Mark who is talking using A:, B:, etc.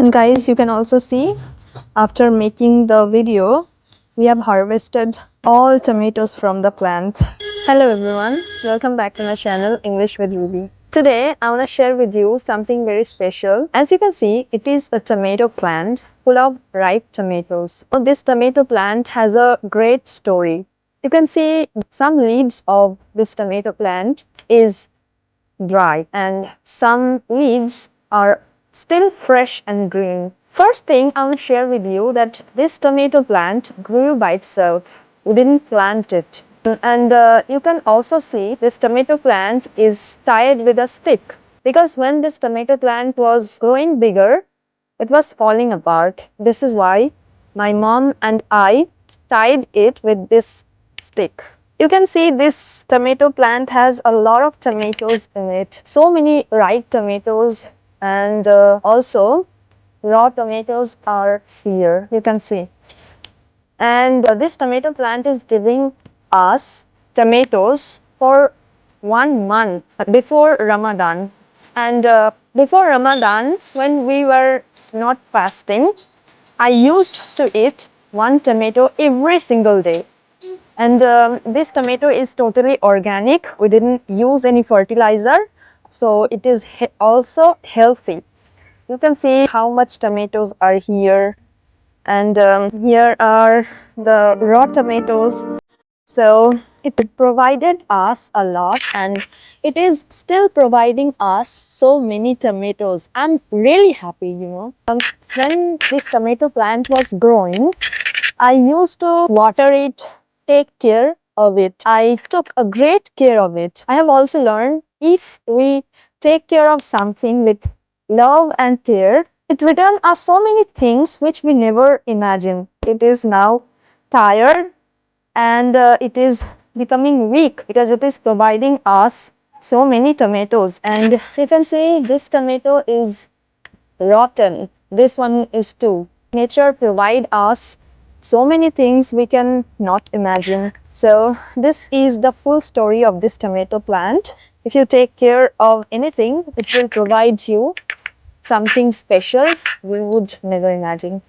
A: And guys, you can also see after making the video, we have harvested all tomatoes from the plant. Hello everyone, welcome back to my channel English with Ruby. Today I want to share with you something very special. As you can see, it is a tomato plant full of ripe tomatoes. This tomato plant has a great story. You can see some leaves of this tomato plant is dry and some leaves are still fresh and green. First thing I want to share with you that this tomato plant grew by itself. We didn't plant it. And you can also see this tomato plant is tied with a stick because when this tomato plant was growing bigger, it was falling apart. This is why my mom and I tied it with this stick. You can see this tomato plant has a lot of tomatoes in it. So many ripe tomatoes and also raw tomatoes are here. You can see. And this tomato plant is giving us tomatoes for 1 month before Ramadan. And before Ramadan, when we were not fasting, I used to eat one tomato every single day. And this tomato is totally organic. We didn't use any fertilizer. So it is also healthy. You can see how much tomatoes are here. And here are the raw tomatoes. So it provided us a lot and it is still providing us so many tomatoes. I'm really happy. When this tomato plant was growing, I used to water it, take care of it. I took a great care of it. I have also learned if we take care of something with love and care, it returns us so many things which we never imagined. It is now tired and it is becoming weak because it is providing us so many tomatoes. And you can see this tomato is rotten. This one is too. Nature provide us so many things we can not imagine. So this is the full story of this tomato plant. If you take care of anything, it will provide you something special we would never imagine.